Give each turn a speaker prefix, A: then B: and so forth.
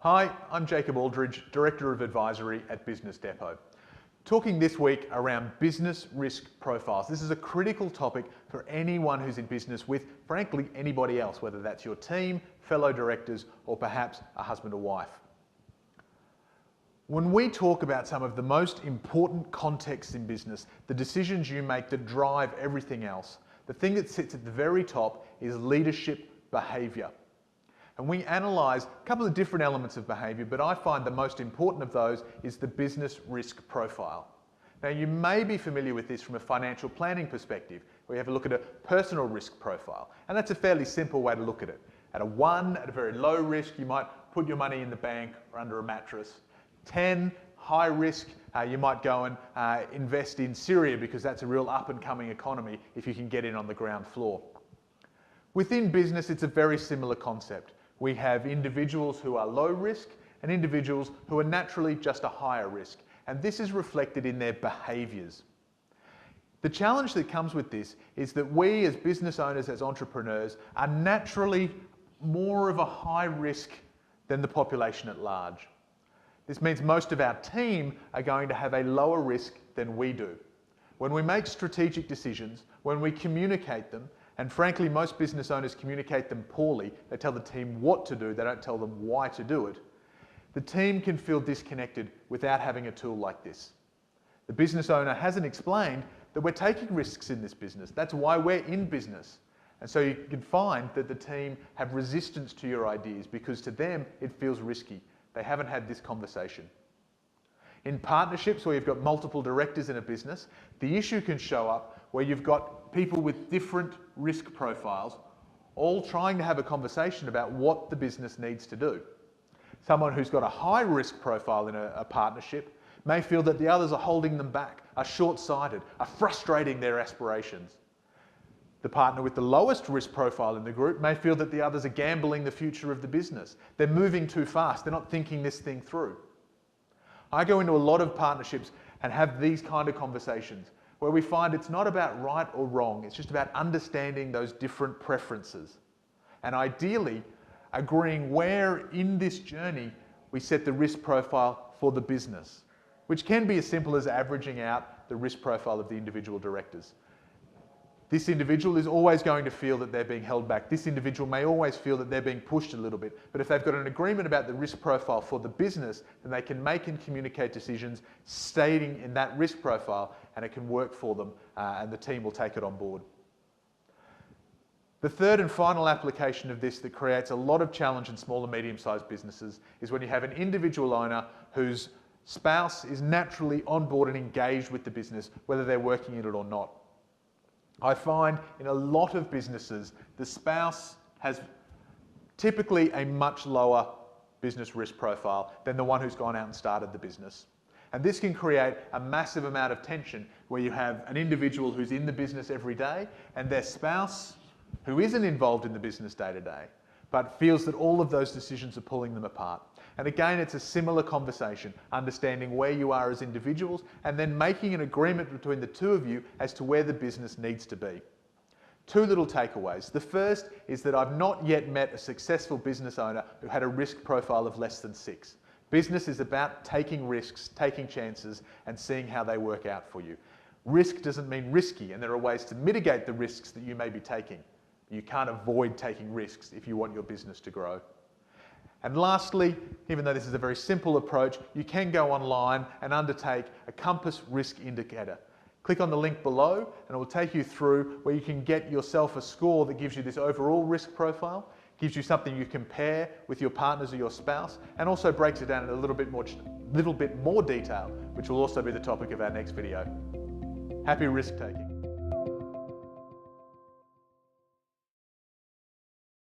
A: Hi, I'm Jacob Aldridge, Director of Advisory at businessDEPOT. Talking this week around business risk profiles. This is a critical topic for anyone who's in business with, frankly, anybody else, whether that's your team, fellow directors, or perhaps a husband or wife. When we talk about some of the most important contexts in business, the decisions you make that drive everything else, the thing that sits at the very top is leadership behaviour. And we analyse a couple of different elements of behaviour, but I find the most important of those is the business risk profile. Now, you may be familiar with this from a financial planning perspective, where you have a look at a personal risk profile. And that's a fairly simple way to look at it. At a 1, at a very low risk, you might put your money in the bank or under a mattress. 10, high risk, you might go and invest in Syria because that's a real up-and-coming economy if you can get in on the ground floor. Within business, it's a very similar concept. We have individuals who are low risk and individuals who are naturally just a higher risk. And this is reflected in their behaviours. The challenge that comes with this is that we as business owners, as entrepreneurs, are naturally more of a high risk than the population at large. This means most of our team are going to have a lower risk than we do. When we make strategic decisions, when we communicate them, and frankly, most business owners communicate them poorly. They tell the team what to do, they don't tell them why to do it. The team can feel disconnected without having a tool like this. The business owner hasn't explained that we're taking risks in this business. That's why we're in business. And so you can find that the team have resistance to your ideas because to them it feels risky. They haven't had this conversation. In partnerships where you've got multiple directors in a business, the issue can show up where you've got people with different risk profiles all trying to have a conversation about what the business needs to do. Someone who's got a high risk profile in a partnership may feel that the others are holding them back, are short-sighted, are frustrating their aspirations. The partner with the lowest risk profile in the group may feel that the others are gambling the future of the business. They're moving too fast, they're not thinking this thing through. I go into a lot of partnerships and have these kind of conversations where we find it's not about right or wrong, it's just about understanding those different preferences. And ideally, agreeing where in this journey we set the risk profile for the business, which can be as simple as averaging out the risk profile of the individual directors. This individual is always going to feel that they're being held back. This individual may always feel that they're being pushed a little bit. But if they've got an agreement about the risk profile for the business, then they can make and communicate decisions stating in that risk profile, and it can work for them, and the team will take it on board. The third and final application of this that creates a lot of challenge in small and medium-sized businesses is when you have an individual owner whose spouse is naturally on board and engaged with the business, whether they're working in it or not. I find in a lot of businesses, the spouse has typically a much lower business risk profile than the one who's gone out and started the business. And this can create a massive amount of tension where you have an individual who's in the business every day and their spouse who isn't involved in the business day to day, but feels that all of those decisions are pulling them apart. And again, it's a similar conversation, understanding where you are as individuals and then making an agreement between the two of you as to where the business needs to be. Two little takeaways. The first is that I've not yet met a successful business owner who had a risk profile of less than 6. Business is about taking risks, taking chances, and seeing how they work out for you. Risk doesn't mean risky, and there are ways to mitigate the risks that you may be taking. You can't avoid taking risks if you want your business to grow. And lastly, even though this is a very simple approach, you can go online and undertake a Compass Risk Indicator. Click on the link below and it will take you through where you can get yourself a score that gives you this overall risk profile, gives you something you compare with your partners or your spouse, and also breaks it down in a little bit more detail, which will also be the topic of our next video. Happy risk taking.